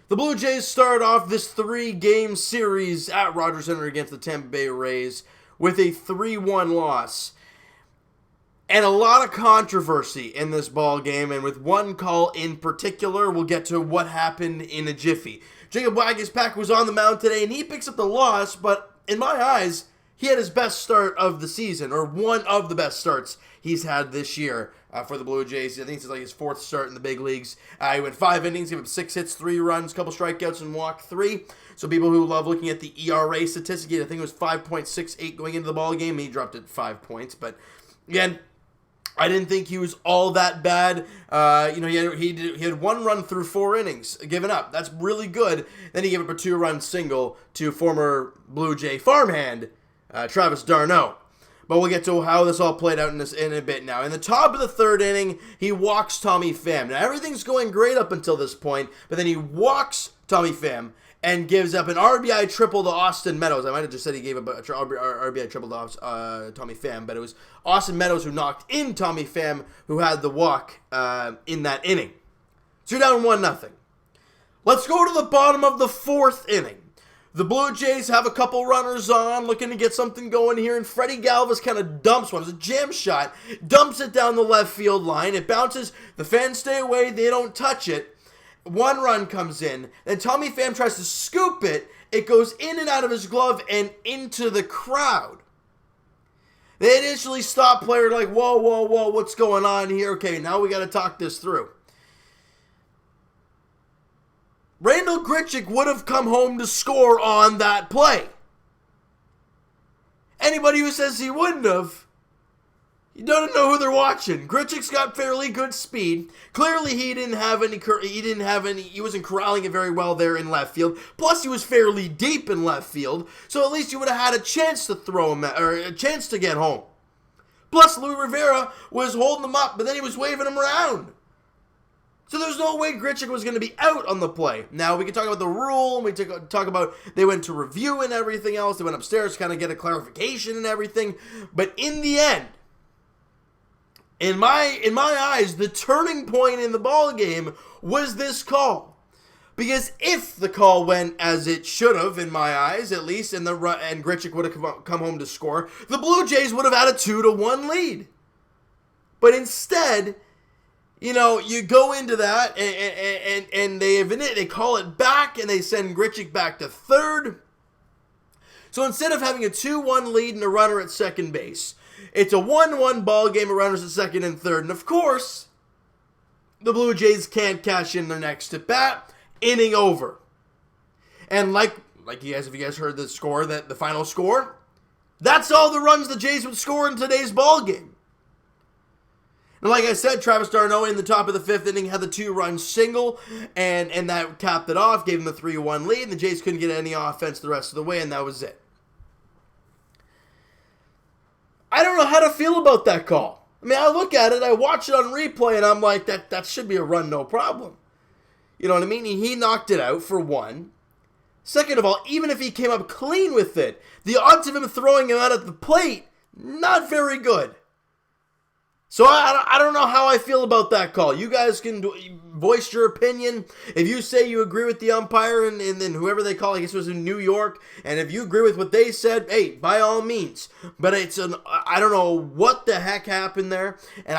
The Blue Jays start off this 3-game series at Rogers Center against the Tampa Bay Rays with a 3-1 loss. And a lot of controversy in this ball game, and with one call in particular, we'll get to what happened in a jiffy. Jacob Waguespack was on the mound today, and he picks up the loss, but in my eyes, he had his best start of the season, or one of the best starts he's had this year for the Blue Jays. I think it's like his 4th start in the big leagues. He went 5 innings, gave up 6 hits, 3 runs, couple strikeouts, and walked 3. So people who love looking at the ERA statistic, I think it was 5.68 going into the ball game. He dropped it 5 points, but again, I didn't think he was all that bad. He had 1 run through 4 innings given up. That's really good. Then he gave up a 2-run single to former Blue Jay farmhand Travis d'Arnaud. But we'll get to how this all played out in a bit now. In the top of the 3rd inning, he walks Tommy Pham. Now, everything's going great up until this point, but then he walks Tommy Pham and gives up an RBI triple to Austin Meadows. I might have just said he gave up a RBI triple to Tommy Pham, but it was Austin Meadows who knocked in Tommy Pham, who had the walk in that inning. So you're down 1-0. Let's go to the bottom of the 4th inning. The Blue Jays have a couple runners on, looking to get something going here, and Freddie Galvis kind of dumps one. It was a jam shot, dumps it down the left field line. It bounces. The fans stay away. They don't touch it. 1 run comes in. Then Tommy Pham tries to scoop it. It goes in and out of his glove and into the crowd. They initially stop player like, whoa, what's going on here? Okay, now we got to talk this through. Randal Grichuk would have come home to score on that play. Anybody who says he wouldn't have, you don't know who they're watching. Grichuk's got fairly good speed. Clearly, he wasn't corralling it very well there in left field. Plus, he was fairly deep in left field, so at least you would have had a chance to throw him, or a chance to get home. Plus, Luis Rivera was holding him up, but then he was waving him around. So there's no way Grichuk was going to be out on the play. Now, we can talk about the rule, and we talk about they went to review and everything else. They went upstairs to kind of get a clarification and everything. But in the end, in my eyes, the turning point in the ball game was this call. Because if the call went as it should have, in my eyes, at least, and Grichuk would have come home to score, the Blue Jays would have had a 2-1 lead. But instead, you go into that, and they call it back, and they send Grichuk back to 3rd. So instead of having a 2-1 lead and a runner at second base, it's a 1-1 ball game of runners at 2nd and 3rd. And of course, the Blue Jays can't cash in their next at bat. Inning over. And like you guys, if you guys heard the score, the final score, that's all the runs the Jays would score in today's ball game. And like I said, Travis d'Arnaud in the top of the 5th inning had the 2-run single, and that capped it off, gave him the 3-1 lead, and the Jays couldn't get any offense the rest of the way, and that was it. I don't know how to feel about that call. I mean, I look at it, I watch it on replay, and I'm like, that should be a run, no problem. You know what I mean? He knocked it out for 1. Second of all, even if he came up clean with it, the odds of him throwing him out at the plate, not very good. So I don't know how I feel about that call. You guys can voice your opinion. If you say you agree with the umpire and then whoever they call, I guess it was in New York, and if you agree with what they said, hey, by all means. But I don't know what the heck happened there, and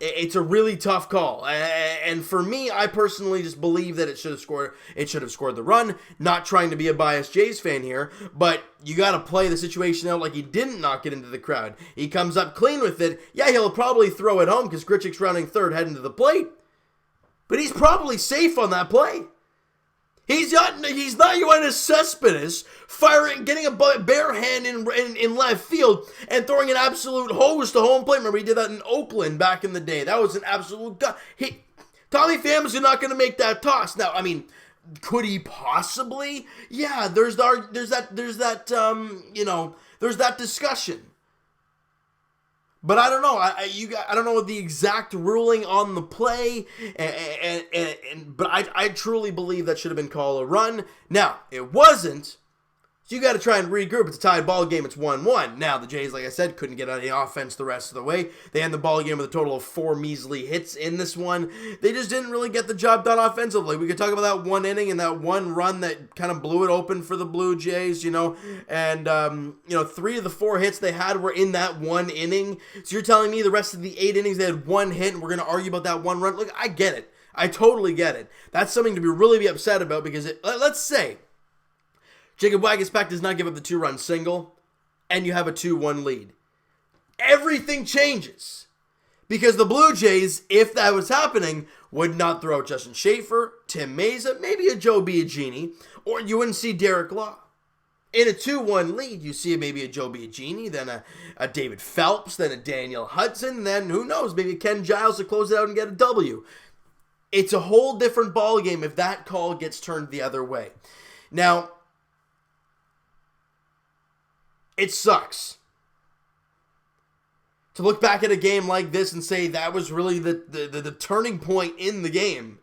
it's a really tough call. And for me, I personally just believe that it should have scored the run. Not trying to be a biased Jays fan here, but you got to play the situation out like he didn't knock it into the crowd. He comes up clean with it. Yeah, he'll probably throw it home because Grichuk's rounding 3rd heading to the plate. But he's probably safe on that play. He's not Yoenis Cespedes getting a bare hand in left field and throwing an absolute hose to home plate. Remember, he did that in Oakland back in the day. That was an absolute Tommy Pham is not going to make that toss. Now, I mean, could he possibly? Yeah, there's that discussion. But I don't know. I don't know the exact ruling on the play, but I truly believe that should have been called a run. Now, it wasn't, So you got to try and regroup. It's a tied ball game. It's 1-1. Now, the Jays, like I said, couldn't get any offense the rest of the way. They end the ball game with a total of 4 measly hits in this one. They just didn't really get the job done offensively. We could talk about that one inning and that one run that kind of blew it open for the Blue Jays, And, 3 of the 4 hits they had were in that one inning. So you're telling me the rest of the 8 innings they had 1 hit and we're going to argue about that one run? Look, I get it. I totally get it. That's something to really be upset about because, let's say, Jacob Waguespack does not give up the 2-run single, and you have a 2-1 lead. Everything changes. Because the Blue Jays, if that was happening, would not throw out Justin Schaefer, Tim Meza, maybe a Joe Biagini, or you wouldn't see Derek Law. In a 2-1 lead, you see maybe a Joe Biagini, then a David Phelps, then a Daniel Hudson, then who knows, maybe Ken Giles to close it out and get a W. It's a whole different ballgame if that call gets turned the other way. Now, it sucks to look back at a game like this and say that was really the turning point in the game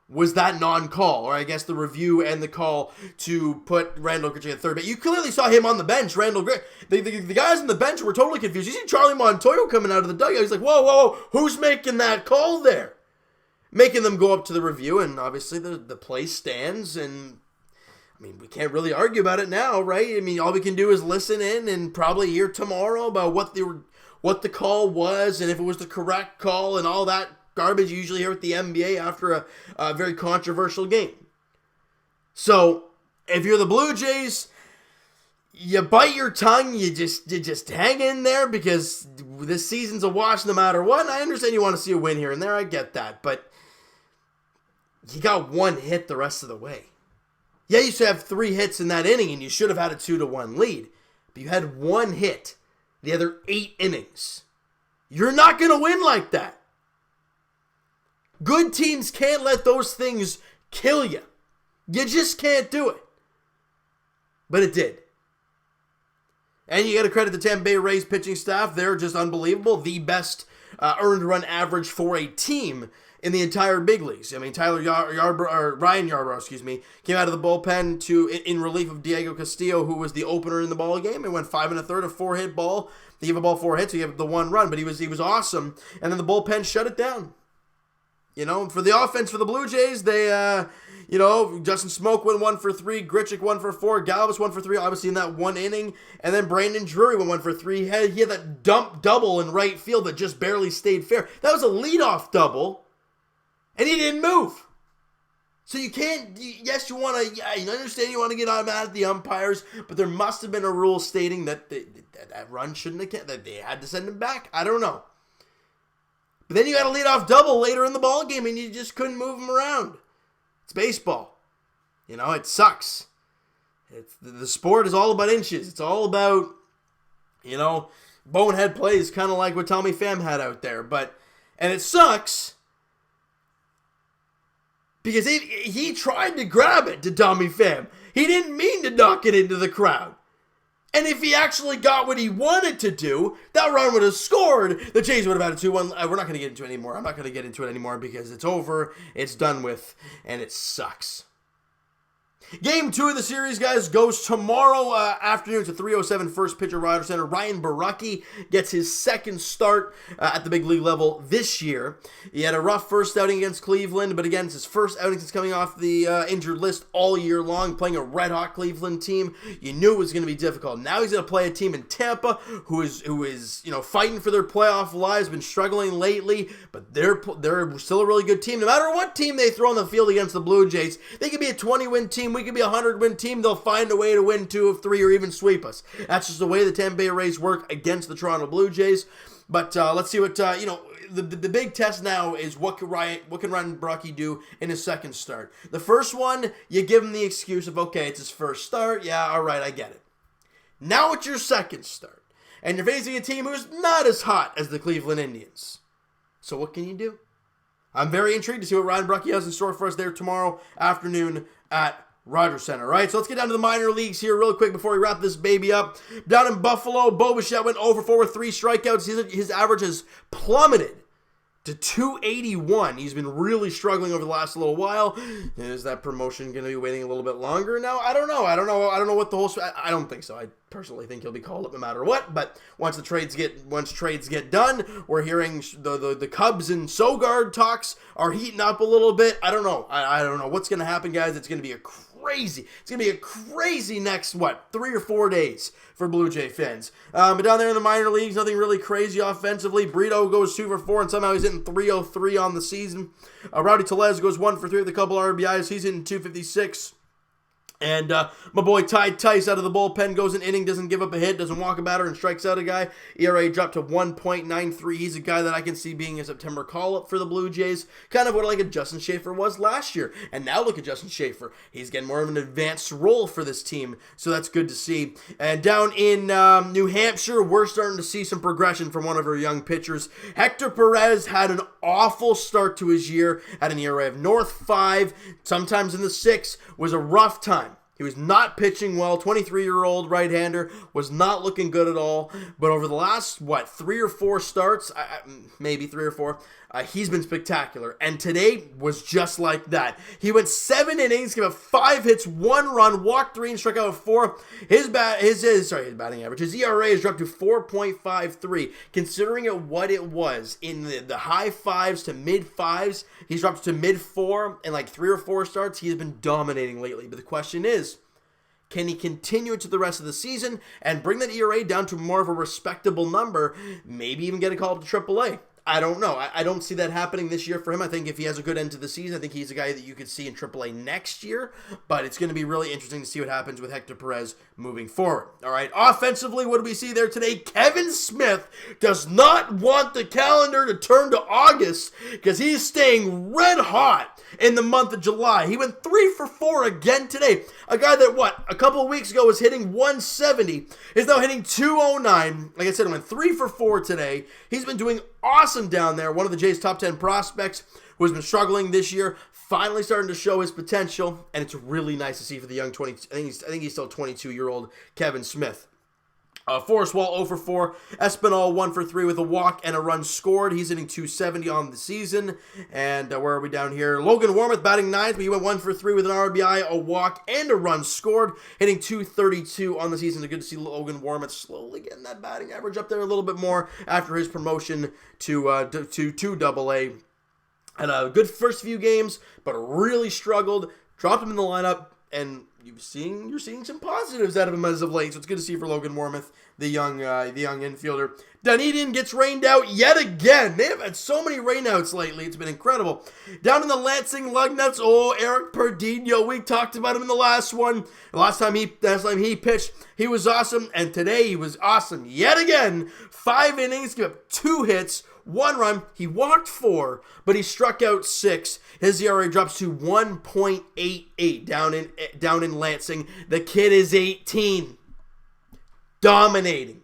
was that non-call, or I guess the review and the call to put Randall Grichuk at third. But you clearly saw him on the bench, Randall Grichuk. The guys on the bench were totally confused. You see Charlie Montoyo coming out of the dugout. He's like, whoa, who's making that call there? Making them go up to the review, and obviously the play stands, and we can't really argue about it now, right? All we can do is listen in and probably hear tomorrow about what the call was and if it was the correct call and all that garbage you usually hear at the NBA after a very controversial game. So, if you're the Blue Jays, you bite your tongue, you just hang in there because this season's a wash no matter what. And I understand you want to see a win here and there, I get that, but you got 1 hit the rest of the way. Yeah, you should have 3 hits in that inning, and you should have had a 2-1 lead. But you had 1 hit the other 8 innings. You're not going to win like that. Good teams can't let those things kill you. You just can't do it. But it did. And you got to credit the Tampa Bay Rays pitching staff. They're just unbelievable. The best earned run average for a team in the entire big leagues. Ryan Yarbrough, came out of the bullpen in relief of Diego Castillo, who was the opener in the ball game. It went 5 1/3, a 4-hit ball. He gave a ball 4 hits, so he gave the 1 run, but he was awesome. And then the bullpen shut it down. For the offense for the Blue Jays, they, Justin Smoke went 1 for 3, Grichuk 1 for 4, Galvis 1 for 3, obviously in that one inning, and then Brandon Drury went 1 for 3. He had that dump double in right field that just barely stayed fair. That was a leadoff double. And he didn't move. So you can't, yes, you understand you want to get mad at the umpires, but there must have been a rule stating that that run shouldn't have, that they had to send him back. I don't know. But then you got a leadoff double later in the ball game and you just couldn't move him around. It's baseball. It sucks. The sport is all about inches. It's all about, bonehead plays, kind of like what Tommy Pham had out there. And it sucks because he tried to grab it to Tommy Pham. He didn't mean to knock it into the crowd. And if he actually got what he wanted to do, that run would have scored. The Jays would have had a 2-1. We're not going to get into it anymore. I'm not going to get into it anymore because it's over, it's done with, and it sucks. Game 2 of the series, guys, goes tomorrow afternoon. It's a 3:07 first pitch at Rogers Center. Ryan Borucki gets his second start at the big league level this year. He had a rough first outing against Cleveland, but again, it's his first outing since coming off the injured list all year long, playing a red-hot Cleveland team. You knew it was going to be difficult. Now he's going to play a team in Tampa who is fighting for their playoff lives, been struggling lately, but they're still a really good team. No matter what team they throw on the field against the Blue Jays, they could be a 20-win team. We could be a 100-win team. They'll find a way to win 2 of 3 or even sweep us. That's just the way the Tampa Bay Rays work against the Toronto Blue Jays. But let's see what, the big test now is what can Ryan Borucki do in his second start. The first one, you give him the excuse of, okay, it's his first start. Yeah, all right, I get it. Now it's your second start. And you're facing a team who's not as hot as the Cleveland Indians. So what can you do? I'm very intrigued to see what Ryan Borucki has in store for us there tomorrow afternoon at Rogers Center, right? So let's get down to the minor leagues here real quick before we wrap this baby up. Down in Buffalo, Bo Bichette went 0 for 4 with 3 strikeouts. His average has plummeted to 281. He's been really struggling over the last little while. Is that promotion going to be waiting a little bit longer now? I don't know. I don't know what the whole... I don't think so. I personally think he'll be called up no matter what. But once trades get done, we're hearing the Cubs and Sogard talks are heating up a little bit. I don't know. I don't know what's going to happen, guys. It's going to be a crazy next, 3 or 4 days for Blue Jay fans. But down there in the minor leagues, nothing really crazy offensively. Brito goes 2 for 4, and somehow he's hitting 303 on the season. Rowdy Tellez goes 1 for 3 with a couple RBIs. He's hitting 256. And my boy Ty Tice out of the bullpen goes an inning, doesn't give up a hit, doesn't walk a batter, and strikes out a guy. ERA dropped to 1.93. He's a guy that I can see being a September call-up for the Blue Jays. Kind of what like a Justin Schaefer was last year. And now look at Justin Schaefer. He's getting more of an advanced role for this team, so that's good to see. And down in New Hampshire, we're starting to see some progression from one of our young pitchers. Hector Perez had an awful start to his year, had an ERA of north 5, sometimes in the 6, was a rough time. He was not pitching well. 23-year-old right-hander was not looking good at all. But over the last, 3 or 4 starts, maybe 3 or 4, he's been spectacular. And today was just like that. He went 7 innings, gave up 5 hits, 1 run, walked 3, and struck out 4. His batting average, his ERA has dropped to 4.53. Considering it what it was in the high 5s to mid 5s, he's dropped to mid 4 in 3 or 4 starts. He has been dominating lately. But the question is, can he continue it to the rest of the season and bring that ERA down to more of a respectable number, maybe even get a call up to AAA? I don't know. I don't see that happening this year for him. I think if he has a good end to the season, I think he's a guy that you could see in AAA next year. But it's going to be really interesting to see what happens with Hector Perez moving forward. All right, offensively, what do we see there today? Kevin Smith does not want the calendar to turn to August because he's staying red hot in the month of July. He went 3 for 4 again today. A guy that, a couple of weeks ago was hitting 170 is now hitting 209. Like I said, he went 3 for 4 today. He's been doing awesome down there. One of the Jays' top 10 prospects who has been struggling this year, finally starting to show his potential, and it's really nice to see for the young I think he's still 22-year-old Kevin Smith. Forrest Wall 0 for 4. Espinal 1 for 3 with a walk and a run scored. He's hitting 270 on the season. And where are we down here? Logan Warmoth batting 9th, but he went 1 for 3 with an RBI, a walk, and a run scored. Hitting 232 on the season. It's good to see Logan Warmoth slowly getting that batting average up there a little bit more after his promotion to AA. Had a good first few games, but really struggled. Dropped him in the lineup, and you're seeing some positives out of him as of late, so it's good to see for Logan Warmoth, the young infielder. Dunedin gets rained out yet again. They have had so many rainouts lately. It's been incredible. Down in the Lansing Lugnuts, Eric Perdino. We talked about him in the last one. The last time he pitched, he was awesome, and today he was awesome yet again. 5 innings, gave up 2 hits, 1 run. He walked 4, but he struck out 6. His ERA drops to 1.88 down in Lansing. The kid is 18. Dominating.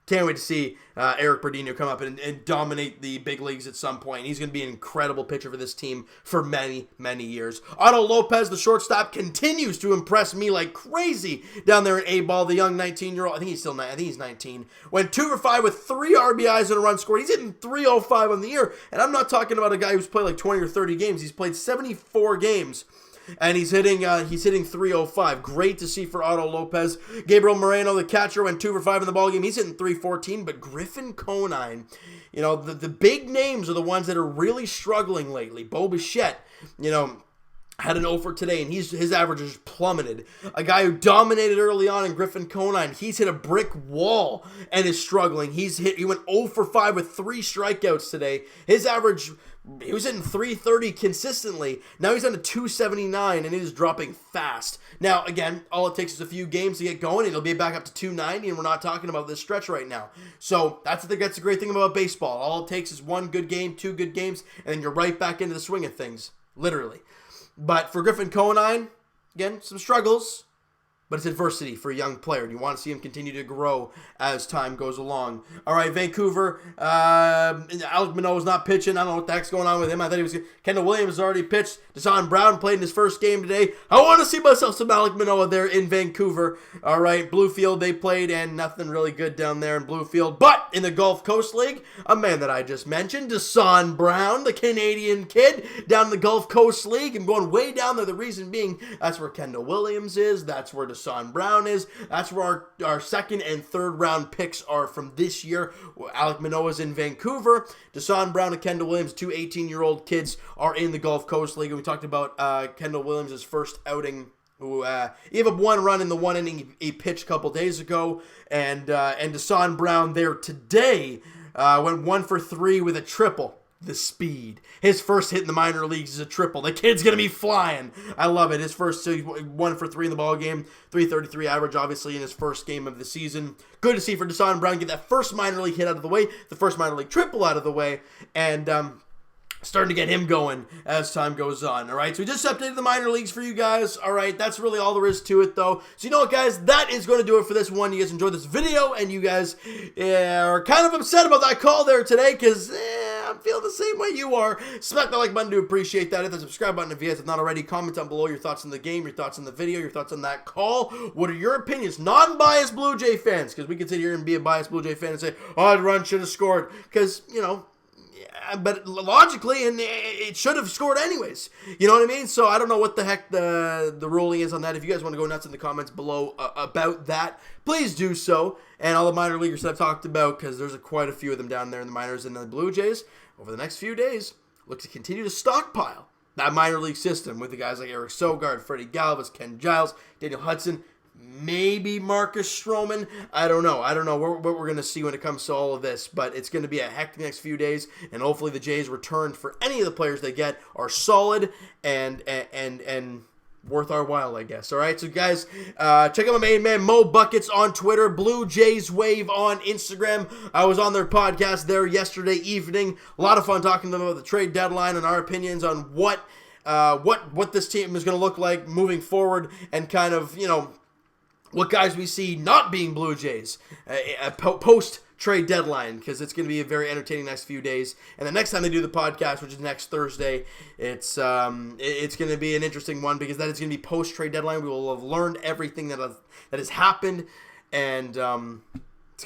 Can't wait to see Eric Perdino come up and dominate the big leagues at some point. He's going to be an incredible pitcher for this team for many, many years. Otto Lopez, the shortstop, continues to impress me like crazy down there in A-ball. The young 19-year-old, I think he's 19, went 2 for 5 with 3 RBIs and a run scored. He's hitting 305 on the year, and I'm not talking about a guy who's played 20 or 30 games. He's played 74 games. And he's hitting 305. Great to see for Otto Lopez. Gabriel Moreno, the catcher, went 2 for 5 in the ballgame. He's hitting 314. But Griffin Conine, the big names are the ones that are really struggling lately. Bo Bichette, had an 0 for today, and his average has plummeted. A guy who dominated early on in Griffin Conine, he's hit a brick wall and is struggling. He went 0 for 5 with 3 strikeouts today. His average, he was hitting 330 consistently. Now he's on to 279, and it is dropping fast. Now, again, all it takes is a few games to get going, and it'll be back up to 290, and we're not talking about this stretch right now. So that's the great thing about baseball. All it takes is 1 good game, 2 good games, and then you're right back into the swing of things, literally. But for Griffin Conine, again, some struggles, but it's adversity for a young player. You want to see him continue to grow as time goes along. All right, Vancouver, Alek Manoah's not pitching. I don't know what the heck's going on with him. I thought he was good. Kendall Williams has already pitched. Deshaun Brown played in his first game today. I want to see myself some Alek Manoah there in Vancouver. All right, Bluefield, they played, and nothing really good down there in Bluefield. But in the Gulf Coast League, a man that I just mentioned, Deshaun Brown, the Canadian kid, down in the Gulf Coast League. I'm going way down there. The reason being, that's where Kendall Williams is. That's where Deshaun Brown is. That's where our second and third round picks are from this year. Alek Manoah's in Vancouver. Deshaun Brown and Kendall Williams, two 18-year-old kids, are in the Gulf Coast League. And we talked about Kendall Williams' first outing. He gave up one run in the one inning he pitched a couple days ago. And Deshaun Brown there today went 1 for 3 with a triple. The speed. His first hit in the minor leagues is a triple. The kid's going to be flying. I love it. His first 1 for 3 in the ball game. 333 average, obviously, in his first game of the season. Good to see for Deshaun Brown get that first minor league hit out of the way, the first minor league triple out of the way, and starting to get him going as time goes on. All right, so we just updated the minor leagues for you guys. All right, that's really all there is to it, though. So you know what, guys? That is going to do it for this one. You guys enjoyed this video, and you guys are kind of upset about that call there today because I'm feeling the same way you are. Smack the like button to appreciate that. Hit the subscribe button if you guys have not already. Comment down below your thoughts on the game, your thoughts on the video, your thoughts on that call. What are your opinions? Non-biased Blue Jay fans, because we can sit here and be a biased Blue Jay fan and say, oh, the run should have scored, because, you know, but logically, and it should have scored anyways. You know what I mean? So I don't know what the heck the ruling is on that. If you guys want to go nuts in the comments below about that, please do so. And all the minor leaguers that I've talked about, because there's quite a few of them down there in the minors and the Blue Jays, over the next few days, look to continue to stockpile that minor league system with the guys like Eric Sogard, Freddie Galvis, Ken Giles, Daniel Hudson, maybe Marcus Stroman. I don't know what we're going to see when it comes to all of this, but it's going to be a hectic next few days, and hopefully the Jays' return for any of the players they get are solid and worth our while, I guess. All right, so guys, check out my main man Mo Buckets on Twitter, Blue Jays Wave on Instagram. I was on their podcast there yesterday evening. A lot of fun talking to them about the trade deadline and our opinions on what this team is going to look like moving forward, and kind of, you know, what guys we see not being Blue Jays post-trade deadline, because it's going to be a very entertaining next few days. And the next time they do the podcast, which is next Thursday, it's going to be an interesting one, because that is going to be post-trade deadline. We will have learned everything that has happened, and it's going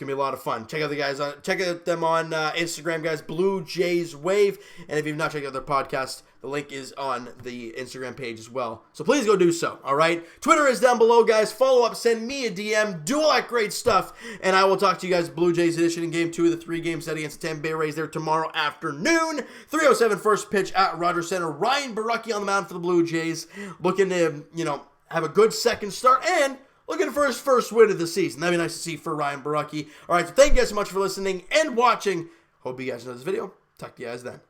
to be a lot of fun. Check out them on Instagram, guys, Blue Jays Wave. And if you've not checked out their podcast, the link is on the Instagram page as well. So please go do so, all right? Twitter is down below, guys. Follow up, send me a DM, do all that great stuff, and I will talk to you guys Blue Jays edition in Game 2 of the 3-game set against the Tampa Bay Rays there tomorrow afternoon. 3:07 first pitch at Rogers Center. Ryan Borucki on the mound for the Blue Jays, looking to, you know, have a good second start and looking for his first win of the season. That'd be nice to see for Ryan Borucki. All right, so thank you guys so much for listening and watching. Hope you guys enjoyed this video. Talk to you guys then.